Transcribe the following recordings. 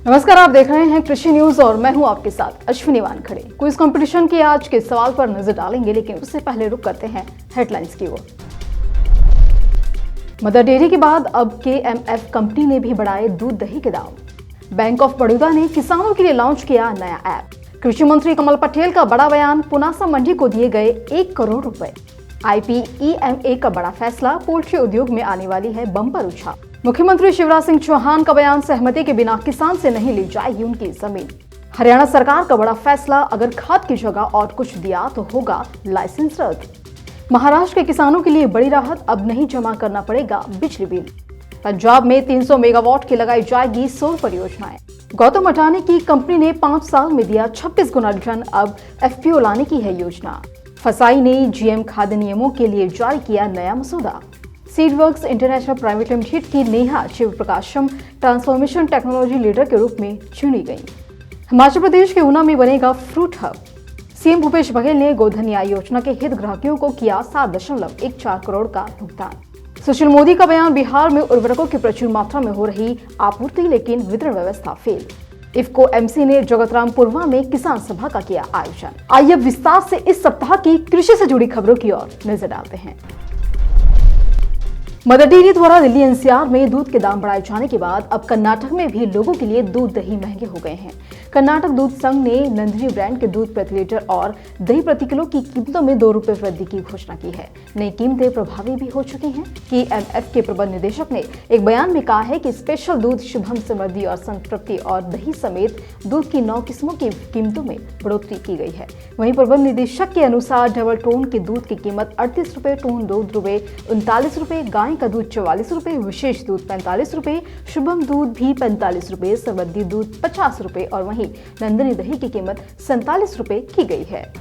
नमस्कार, आप देख रहे हैं कृषि न्यूज और मैं हूं आपके साथ अश्विनी वानखड़े। क्विज कंपटीशन के आज के सवाल पर नजर डालेंगे, लेकिन उससे पहले रुक करते हैं हेडलाइंस की ओर। मदर डेयरी के बाद अब KMF कंपनी ने भी बढ़ाए दूध दही के दाम। बैंक ऑफ बड़ौदा ने किसानों के लिए लॉन्च किया नया ऐप। कृषि मंत्री कमल पटेल का बड़ा बयान, पुनासा मंडी को दिए गए 1 करोड़ रुपए। IPEMA का बड़ा फैसला, पोल्ट्री उद्योग में आने वाली है बम्पर उछाल। मुख्यमंत्री शिवराज सिंह चौहान का बयान, सहमति के बिना किसान से नहीं ली जाएगी उनकी जमीन। हरियाणा सरकार का बड़ा फैसला, अगर खाद की जगह और कुछ दिया तो होगा लाइसेंस रद्द। महाराष्ट्र के किसानों के लिए बड़ी राहत, अब नहीं जमा करना पड़ेगा बिजली बिल। पंजाब में 300 मेगावाट की लगाई जाएगी सौर परियोजनाएं। गौतम अडानी की कंपनी ने 5 साल में दिया 26 गुना रिटर्न, अब FPO लाने की है योजना। फसाई ने GM खाद्य नियमों के लिए जारी किया नया मसौदा। सीडवर्क्स इंटरनेशनल प्राइवेट लिमिटेड की नेहा शिवप्रकाशम ट्रांसफॉर्मेशन टेक्नोलॉजी लीडर के रूप में चुनी गई। हिमाचल प्रदेश के ऊना में बनेगा fruit hub. CM Bhupesh Baghel ने गोधन न्याय योजना के हितग्राहियों को किया 7.14 करोड़ का भुगतान। सुशील मोदी का बयान, बिहार में उर्वरकों की प्रचुर मात्रा में हो रही आपूर्ति, लेकिन वितरण व्यवस्था फेल। इफ्को MC ने जगतरामपुरवा में किसान सभा का किया आयोजन। आइए विस्तार से इस सप्ताह की कृषि से जुड़ी खबरों की ओर नजर डालते हैं। मदर डेयरी द्वारा दिल्ली NCR में दूध के दाम बढ़ाए जाने के बाद अब कर्नाटक में भी लोगों के लिए दूध दही महंगे हो गए हैं। कर्नाटक दूध संघ ने नंदिनी ब्रांड के दूध प्रति लीटर और दही प्रति किलो की कीमतों में 2 रुपए वृद्धि की घोषणा की है। नई कीमतें प्रभावी भी हो चुकी हैं। KMF के प्रबंध निदेशक ने एक बयान में कहा है कि स्पेशल दूध, शुभम, समृद्धि और संतृप्ति और दही समेत दूध की 9 किस्मों की कीमतों में बढ़ोतरी की गई है। वहीं प्रबंध निदेशक के अनुसार डबल टोन के दूध की कीमत 38 रुपए, टोन दूध 39 रुपए, गाय का दूध 44 रुपए, विशेष दूध 45 रुपए, शुभम दूध भी 45 रुपए, समृद्धि दूध 50 रुपए और वहीं नंदिनी दही की कीमत 47 रुपए की गई है।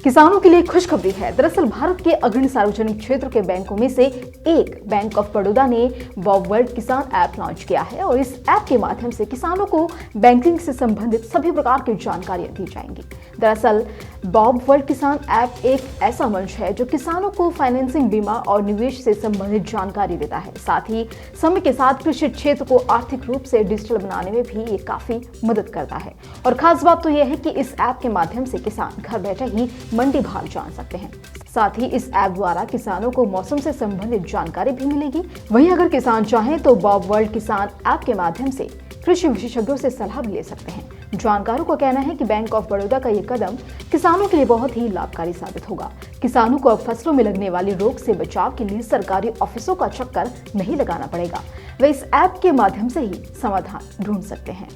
किसानों के लिए खुशखबरी है। दरअसल भारत के अग्रणी सार्वजनिक क्षेत्र के बैंकों में से एक बैंक ऑफ बड़ौदा ने बॉब वर्ल्ड किसान ऐप लॉन्च किया है और इस ऐप के माध्यम से किसानों को बैंकिंग से संबंधित सभी प्रकार की जानकारियां दी जाएंगी। दरअसल बॉब वर्ल्ड किसान ऐप एक ऐसा मंच है जो किसानों को फाइनेंसिंग, बीमा और निवेश से संबंधित जानकारी देता है। साथ ही समय के साथ कृषि क्षेत्र को आर्थिक रूप से डिजिटल बनाने में भी ये काफी मदद करता है। और खास बात तो यह है कि इस ऐप के माध्यम से किसान घर बैठे ही मंडी भाव जान सकते हैं। साथ ही इस ऐप द्वारा किसानों को मौसम से संबंधित जानकारी भी मिलेगी। वहीं अगर किसान चाहें तो बॉब वर्ल्ड किसान ऐप के माध्यम से कृषि विशेषज्ञों से सलाह भी ले सकते हैं। जानकारों का कहना है कि बैंक ऑफ बड़ौदा का ये कदम किसानों के लिए बहुत ही लाभकारी साबित होगा। किसानों को अब फसलों में लगने वाली रोग से बचाव के लिए सरकारी ऑफिसों का चक्कर नहीं लगाना पड़ेगा। वे इस ऐप के माध्यम से ही समाधान ढूंढ सकते हैं।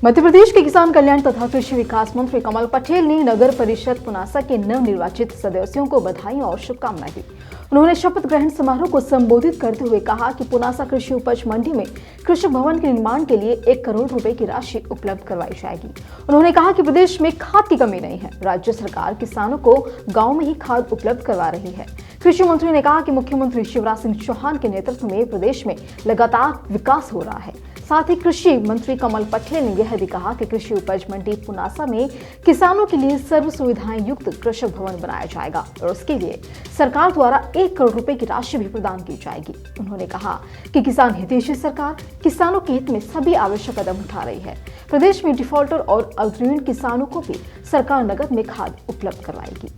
मध्य प्रदेश के किसान कल्याण तथा कृषि विकास मंत्री कमल पटेल ने नगर परिषद पुनासा के नवनिर्वाचित सदस्यों को बधाई और शुभकामनाएं दी। उन्होंने शपथ ग्रहण समारोह को संबोधित करते हुए कहा कि पुनासा कृषि उपज मंडी में कृषि भवन के निर्माण के लिए 1 करोड़ रुपए की राशि उपलब्ध करवाई जाएगी। उन्होंने कहा कि प्रदेश में खाद की कमी नहीं है। राज्य सरकार किसानों को गाँव में ही खाद उपलब्ध करवा रही है। कृषि मंत्री ने कहा कि मुख्यमंत्री शिवराज सिंह चौहान के नेतृत्व में प्रदेश में लगातार विकास हो रहा है। साथ ही कृषि मंत्री कमल पटेल ने यह भी कहा कि कृषि उपज मंडी पुनासा में किसानों के लिए सर्व सुविधाएं युक्त कृषक भवन बनाया जाएगा और उसके लिए सरकार द्वारा 1 करोड़ रुपए की राशि भी प्रदान की जाएगी। उन्होंने कहा कि किसान हितैषी सरकार किसानों के हित में सभी आवश्यक कदम उठा रही है। प्रदेश में डिफॉल्टर और अग्रणी किसानों को भी सरकार नकद में खाद उपलब्ध करवाएगी।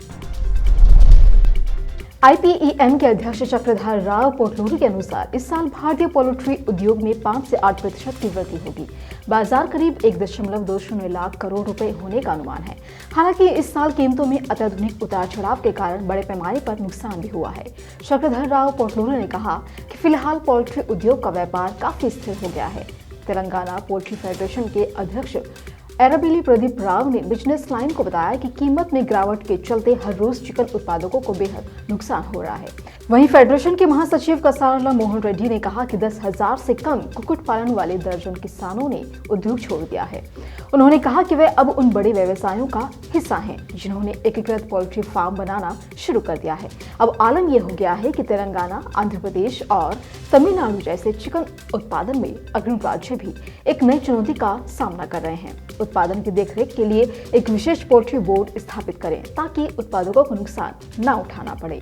IPEM के अध्यक्ष चक्रधर राव पोटलूरी के अनुसार इस साल भारतीय पोल्ट्री उद्योग में 5 से 8% की वृद्धि होगी। बाजार करीब 1.20 लाख करोड़ रुपए होने का अनुमान है। हालांकि इस साल कीमतों में अत्यधिक उतार चढ़ाव के कारण बड़े पैमाने पर नुकसान भी हुआ है। चक्रधर राव पोटलूरी ने कहा कि फिलहाल पोल्ट्री उद्योग का व्यापार काफी स्थिर हो गया है। तेलंगाना पोल्ट्री फेडरेशन के अध्यक्ष एराबिली प्रदीप राव ने बिजनेस लाइन को बताया कि कीमत में गिरावट के चलते हर रोज चिकन उत्पादकों को बेहद नुकसान हो रहा है। वहीं फेडरेशन के महासचिव कसारला मोहन रेड्डी ने कहा कि 10,000 से कम कुक्कुट पालन वाले दर्जन किसानों ने उद्योग छोड़ दिया है। उन्होंने कहा कि वे अब उन बड़े व्यवसायों का हिस्सा हैं जिन्होंने एकीकृत पोल्ट्री फार्म बनाना शुरू कर दिया है। अब आलम यह हो गया है कि तेलंगाना, आंध्र प्रदेश और तमिलनाडु जैसे चिकन उत्पादन में अग्रणी राज्य भी एक नई चुनौती का सामना कर रहे हैं। उत्पादन की देखरेख के लिए एक विशेष पोल्ट्री बोर्ड स्थापित करें ताकि उत्पादकों को नुकसान न उठाना पड़े।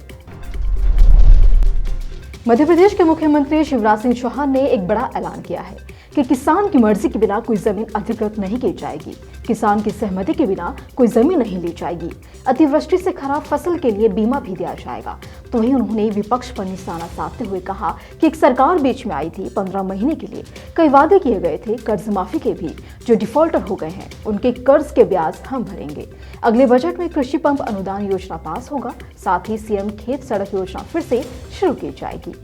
मध्य प्रदेश के मुख्यमंत्री शिवराज सिंह चौहान ने एक बड़ा ऐलान किया है कि किसान की मर्जी के बिना कोई जमीन अधिकृत नहीं की जाएगी। किसान की सहमति के बिना कोई जमीन नहीं ली जाएगी। अतिवृष्टि से खराब फसल के लिए बीमा भी दिया जाएगा। तो वहीं उन्होंने विपक्ष पर निशाना साधते हुए कहा कि एक सरकार बीच में आई थी, 15 महीने के लिए कई वादे किए गए थे कर्ज माफी के भी। जो डिफॉल्टर हो गए हैं उनके कर्ज के ब्याज हम भरेंगे। अगले बजट में कृषि पंप अनुदान योजना पास होगा। साथ ही सीएम खेत सड़क योजना फिर से शुरू की जाएगी।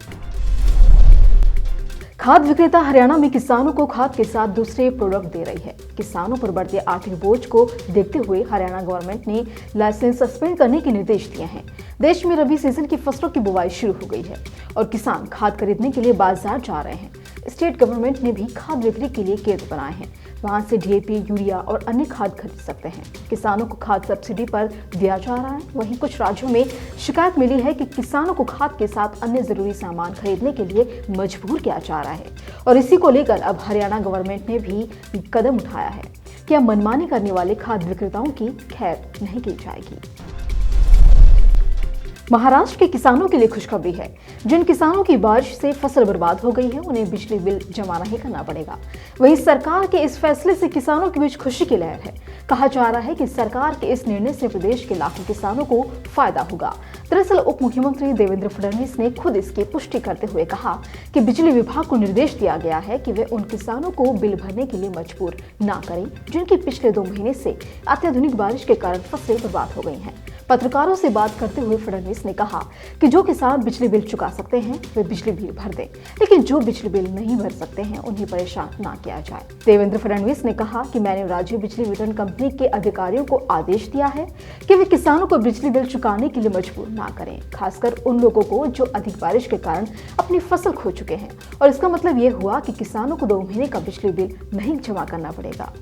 खाद विक्रेता हरियाणा में किसानों को खाद के साथ दूसरे प्रोडक्ट दे रही है। किसानों पर बढ़ते आर्थिक बोझ को देखते हुए हरियाणा गवर्नमेंट ने लाइसेंस सस्पेंड करने के निर्देश दिए हैं। देश में रबी सीजन की फसलों की बुवाई शुरू हो गई है और किसान खाद खरीदने के लिए बाजार जा रहे हैं। स्टेट गवर्नमेंट ने भी खाद बिक्री के लिए केंद्र बनाए हैं। वहां से डीएपी, यूरिया और अन्य खाद खरीद सकते हैं। किसानों को खाद सब्सिडी पर दिया जा रहा है। वहीं कुछ राज्यों में शिकायत मिली है कि किसानों को खाद के साथ अन्य जरूरी सामान खरीदने के लिए मजबूर किया जा रहा है और इसी को लेकर अब हरियाणा गवर्नमेंट ने भी कदम उठाया है कि अब मनमानी करने वाले खाद विक्रेताओं की खैर नहीं की जाएगी। महाराष्ट्र के किसानों के लिए खुशखबरी है। जिन किसानों की बारिश से फसल बर्बाद हो गई है उन्हें बिजली बिल जमा नहीं करना पड़ेगा। वहीं सरकार के इस फैसले से किसानों के बीच खुशी की लहर है। कहा जा रहा है कि सरकार के इस निर्णय से प्रदेश के लाखों किसानों को फायदा होगा। दरअसल उप मुख्यमंत्री देवेंद्र फडणवीस ने खुद इसकी पुष्टि करते हुए कहा कि बिजली विभाग को निर्देश दिया गया है कि वे उन किसानों को बिल भरने के लिए मजबूर ना करें जिनकी पिछले 2 महीने से अत्याधुनिक बारिश के कारण फसलें बर्बाद हो गई हैं। पत्रकारों से बात करते हुए फडणवीस ने कहा कि जो किसान बिजली बिल चुका सकते हैं वे बिजली बिल भर दें, लेकिन जो बिजली बिल नहीं भर सकते हैं उन्हें परेशान ना किया जाए। देवेंद्र फडणवीस ने कहा कि मैंने राज्य बिजली वितरण कंपनी के अधिकारियों को आदेश दिया है कि वे किसानों को बिजली बिल चुकाने के लिए मजबूर ना करें, खासकर उन लोगों को जो अधिक बारिश के कारण अपनी फसल खो चुके हैं। और इसका मतलब ये हुआ कि किसानों को 2 महीने का बिजली बिल नहीं जमा करना पड़ेगा।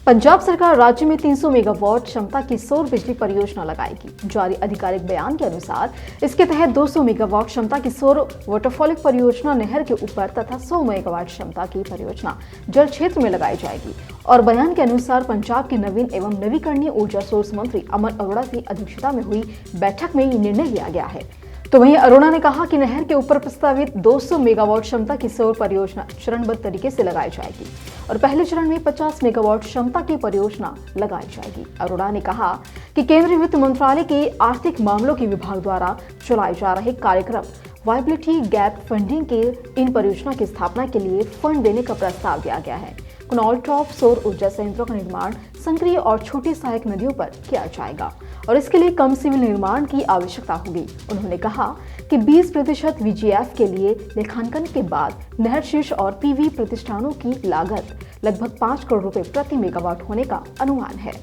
पंजाब सरकार राज्य में 300 मेगावाट क्षमता की सौर बिजली परियोजना लगाएगी। जारी आधिकारिक बयान के अनुसार इसके तहत 200 मेगावाट क्षमता की सौर वाटरफॉलिक परियोजना नहर के ऊपर तथा 100 मेगावाट क्षमता की परियोजना जल क्षेत्र में लगाई जाएगी। और बयान के अनुसार पंजाब के नवीन एवं नवीकरणीय ऊर्जा सोर्स मंत्री अमर अरोड़ा की अध्यक्षता में हुई बैठक में ये निर्णय लिया गया है। तो वहीं अरोड़ा ने कहा कि नहर के ऊपर प्रस्तावित 200 मेगावाट क्षमता की सौर परियोजना चरणबद्ध तरीके से लगाई जाएगी और पहले चरण में 50 मेगावाट क्षमता की परियोजना लगाई जाएगी। अरोड़ा ने कहा कि केंद्रीय वित्त मंत्रालय के आर्थिक मामलों के विभाग द्वारा चलाए जा रहे कार्यक्रम वायबिलिटी गैप फंडिंग के इन परियोजना की स्थापना के लिए फंड देने का प्रस्ताव दिया गया है। कनॉल टॉप सौर ऊर्जा संयंत्रों का निर्माण संक्रिय और छोटी सहायक नदियों पर किया जाएगा और इसके लिए कम सिविल निर्माण की आवश्यकता होगी। उन्होंने कहा कि 20% वीजीएफ के लिए लेखांकन के बाद नहर शीर्ष और पीवी प्रतिष्ठानों की लागत लगभग 5 करोड़ रुपए प्रति मेगावाट होने का अनुमान है।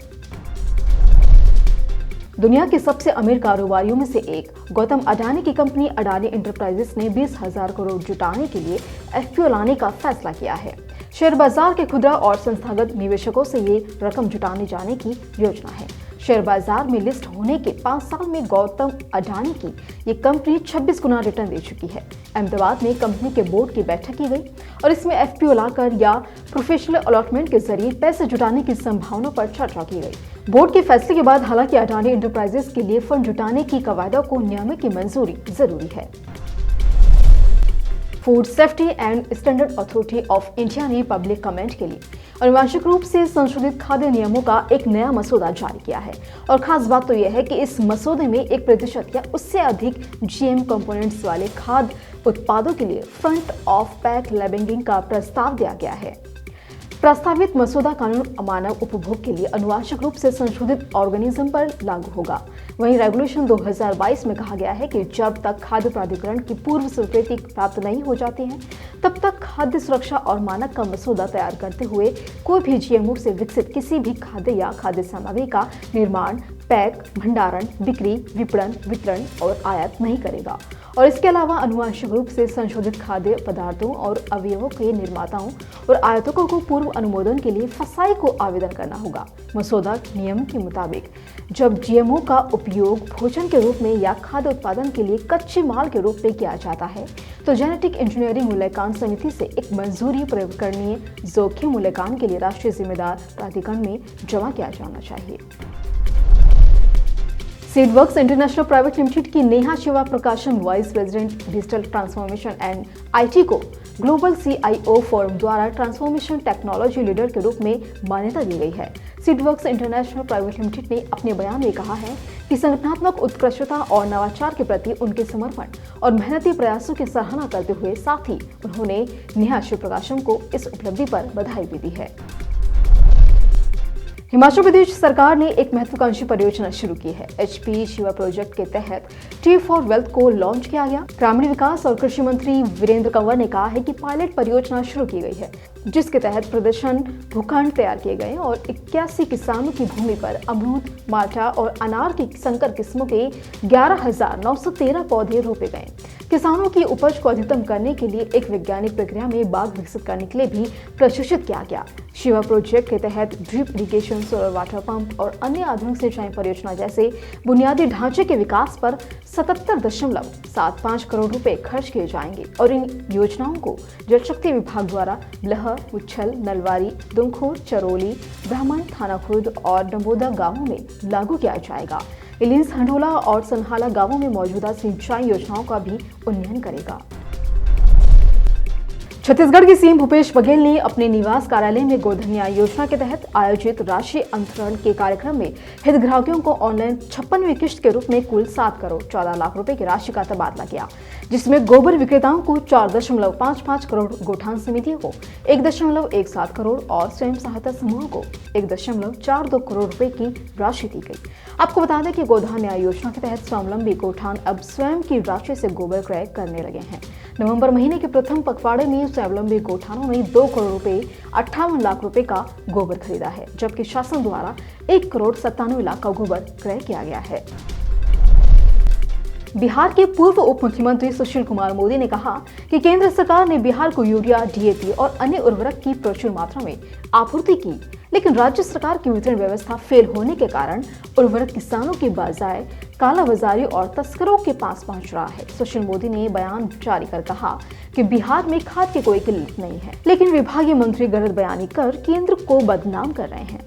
दुनिया के सबसे अमीर कारोबारियों में से एक गौतम अडानी की कंपनी अडानी एंटरप्राइजेस ने 20,000 करोड़ जुटाने के लिए एफपीओ लाने का फैसला किया है। शेयर बाजार के खुदरा और संस्थागत निवेशकों से ये रकम जुटाने जाने की योजना है। शेयर बाजार में लिस्ट होने के 5 साल में गौतम अडानी की ये कंपनी 26 गुना रिटर्न दे चुकी है। अहमदाबाद में कंपनी के बोर्ड की बैठक की गई और इसमें एफपीओ लाकर या प्रोफेशनल अलॉटमेंट के जरिए पैसे जुटाने की संभावना पर चर्चा की गई। बोर्ड के फैसले के बाद हालांकि अडानी एंटरप्राइजेस के लिए फंड जुटाने की कवायदों को नियामक की मंजूरी जरूरी है। Food safety and standard authority of India ने पब्लिक कमेंट के लिए अनुवांशिक रूप से संशोधित खाद्य नियमों का एक नया मसौदा जारी किया है और खास बात तो यह है कि इस मसौदे में 1% या उससे अधिक जीएम कंपोनेंट्स वाले खाद्य उत्पादों के लिए फ्रंट ऑफ पैक लेबलिंग का प्रस्ताव दिया गया है। प्रस्तावित मसौदा कानून मानव उपभोग के लिए अनुवांशिक रूप से संशोधित ऑर्गेनिज्म पर लागू होगा। वहीं रेगुलेशन 2022 में कहा गया है कि जब तक खाद्य प्राधिकरण की पूर्व स्वीकृति प्राप्त नहीं हो जाती है तब तक खाद्य सुरक्षा और मानक का मसौदा तैयार करते हुए कोई भी जीएमओ से विकसित किसी भी खाद्य या खाद्य सामग्री का निर्माण, पैक, भंडारण, बिक्री, विपणन, वितरण और आयात नहीं करेगा। और इसके अलावा अनुवांशिक रूप से संशोधित खाद्य पदार्थों और अवयवों के निर्माताओं और आयातकों को पूर्व अनुमोदन के लिए फसाई को आवेदन करना होगा। मसौदा नियम के मुताबिक जब जीएमओ का उपयोग भोजन के रूप में या खाद्य उत्पादन के लिए कच्चे माल के रूप में किया जाता है तो जेनेटिक इंजीनियरिंग मूल्यांकन समिति से एक मंजूरी पर्यावरणीय जोखिम मूल्यांकन के लिए राष्ट्रीय जिम्मेदार प्राधिकरण में जमा किया जाना चाहिए। सीडवर्क्स इंटरनेशनल प्राइवेट लिमिटेड की Neha Shiva Prakasham vice president digital transformation and IT को ग्लोबल CIO फोरम द्वारा ट्रांसफॉर्मेशन टेक्नोलॉजी लीडर के रूप में मान्यता दी गई है। सीडवर्क्स इंटरनेशनल प्राइवेट लिमिटेड ने अपने बयान में कहा है कि संगठनात्मक उत्कृष्टता और नवाचार के प्रति उनके समर्पण और मेहनती प्रयासों की सराहना करते हुए साथ ही उन्होंने नेहा शिव प्रकाशम को इस उपलब्धि पर बधाई भी दी है। हिमाचल प्रदेश सरकार ने एक महत्वाकांक्षी परियोजना शुरू की है। HP शिवा प्रोजेक्ट के तहत टी फॉर वेल्थ को लॉन्च किया गया। ग्रामीण विकास और कृषि मंत्री वीरेंद्र कंवर ने कहा है कि पायलट परियोजना शुरू की गई है, जिसके तहत प्रदर्शन भूखंड तैयार किए गए और 81 किसानों की भूमि पर अमरूद, माल्टा और अनार की संकर किस्मों के 11,913 पौधे रोपे गए। किसानों की उपज को अधिकतम करने के लिए एक वैज्ञानिक प्रक्रिया में बाग विकसित करने के लिए भी प्रशिक्षित किया गया। शिवा प्रोजेक्ट के तहत drip irrigation, solar water pump और अन्य आधुनिक सिंचाई परियोजना जैसे बुनियादी ढांचे के विकास पर 77.75 करोड़ रुपए खर्च किए जाएंगे और इन योजनाओं को जल शक्ति विभाग द्वारा लहर, उच्छल, नलवारी, दुमखोर, चरोली, ब्राह्मण, थाना खुर्द और डंबोदा गांवों में लागू किया जाएगा। इलिंस, हंडोला और सनहाला गांवों में मौजूदा सिंचाई योजनाओं का भी उन्नयन करेगा। छत्तीसगढ़ के सीएम भूपेश बघेल ने अपने निवास कार्यालय में गोधन न्याय योजना के तहत आयोजित राशि अंतरण के कार्यक्रम में हितग्राहियों को ऑनलाइन 56वीं किश्त के रूप में कुल 7 करोड़ 14 लाख रुपए की राशि का तबादला किया, जिसमें गोबर विक्रेताओं को 4.55 करोड़, गोठान समितियों को 1.17 करोड़ और स्वयं सहायता समूहों को 1.42 करोड़ रुपए की राशि दी गई। आपको बता दें कि गोधन न्याय योजना के तहत स्वावलंबी गोठान अब स्वयं की राशि से गोबर क्रय करने लगे हैं। नवंबर महीने के प्रथम पखवाड़े में स्वावलंबी गोठानों ने 2 करोड़ रुपए 58 लाख रुपए का गोबर खरीदा है, जबकि शासन द्वारा 1 करोड़ 97 लाख का गोबर क्रय किया गया है। बिहार के पूर्व उप मुख्यमंत्री सुशील कुमार मोदी ने कहा कि केंद्र सरकार ने बिहार को यूरिया, DAP और अन्य उर्वरक की प्रचुर मात्रा में आपूर्ति की, लेकिन राज्य सरकार की वितरण व्यवस्था फेल होने के कारण उर्वरक किसानों के बजाय कालाबाजारी और तस्करों के पास पहुंच रहा है। सुशील मोदी ने बयान जारी कर कहा कि बिहार में खाद की कोई किल्लत नहीं है, लेकिन विभागीय मंत्री गलत बयानी कर केंद्र को बदनाम कर रहे हैं।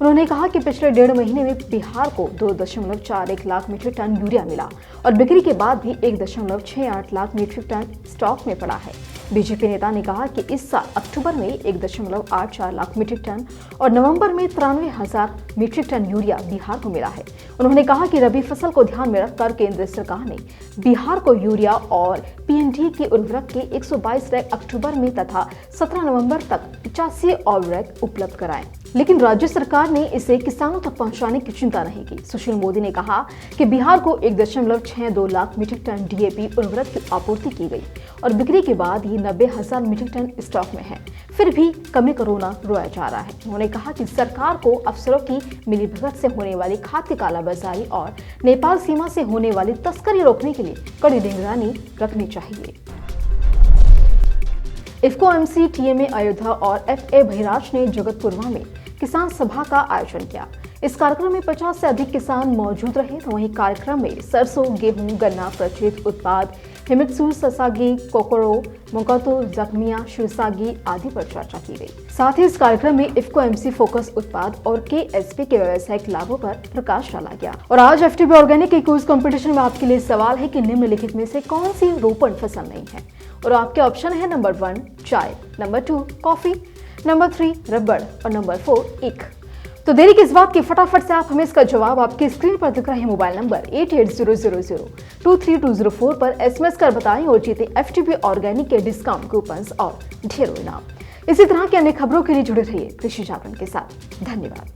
उन्होंने कहा कि पिछले 1.5 महीने में बिहार को 2.41 लाख मीट्रिक टन यूरिया मिला और बिक्री के बाद भी 1.68 लाख मीट्रिक टन स्टॉक में पड़ा है। बीजेपी नेता ने कहा कि इस साल अक्टूबर में 1.84 लाख मीट्रिक टन और नवंबर में 93,000 मीट्रिक टन यूरिया बिहार को मिला है। उन्होंने कहा कि रबी फसल को ध्यान में रखकर केंद्र सरकार ने बिहार को यूरिया और PND के उर्वरक के 122 रैक अक्टूबर में तथा 17 नवंबर तक 85 और रैक उपलब्ध कराए, लेकिन राज्य सरकार ने इसे किसानों तक पहुंचाने की चिंता नहीं की। सुशील मोदी ने कहा कि बिहार को 1.62 लाख मीट्रिक टन DAP उर्वरक की आपूर्ति की गई और बिक्री के बाद ये 90,000 मीट्रिक टन स्टॉक में है, फिर भी कमी का रोना रोया जा रहा है। उन्होंने कहा कि सरकार को अफसरों की मिलीभगत से होने वाली खाद की कालाबाजारी और नेपाल सीमा से होने वाली तस्करी रोकने के लिए कड़ी निगरानी रखनी चाहिए। इफ्को MC TMA अयोध्या और FA बहिराज ने जगतपुरवा में किसान सभा का आयोजन किया। इस कार्यक्रम में 50 से अधिक किसान मौजूद रहे। तो वहीं कार्यक्रम में सरसों, गेहूं, गन्ना, प्रचलित उत्पाद, हिमित्सु, ससागी, कोकोरो, मोकातो, जख्मिया, शिवसागी आदि पर चर्चा की गई। साथ ही इस कार्यक्रम में इफ्को MC फोकस उत्पाद और KSP के व्यावसायिक लाभों पर प्रकाश डाला गया। और आज FTB ऑर्गेनिक के क्विज कंपटीशन में आपके लिए सवाल है कि निम्नलिखित में से कौन सी रोपण फसल नहीं है, और आपके ऑप्शन है नंबर 1 चाय, नंबर 2 कॉफी, नंबर 3 रबड़ और नंबर 4 ईख। तो देरी किस बात की, फटाफट से आप हमें इसका जवाब आपकी स्क्रीन पर दिख रहे मोबाइल नंबर 8800023204 पर SMS कर बताएं और जीते FTB ऑर्गेनिक के डिस्काउंट कूपन्स और ढेरों इनाम। इसी तरह की अन्य खबरों के लिए जुड़े रहिए कृषि जागरण के साथ। धन्यवाद।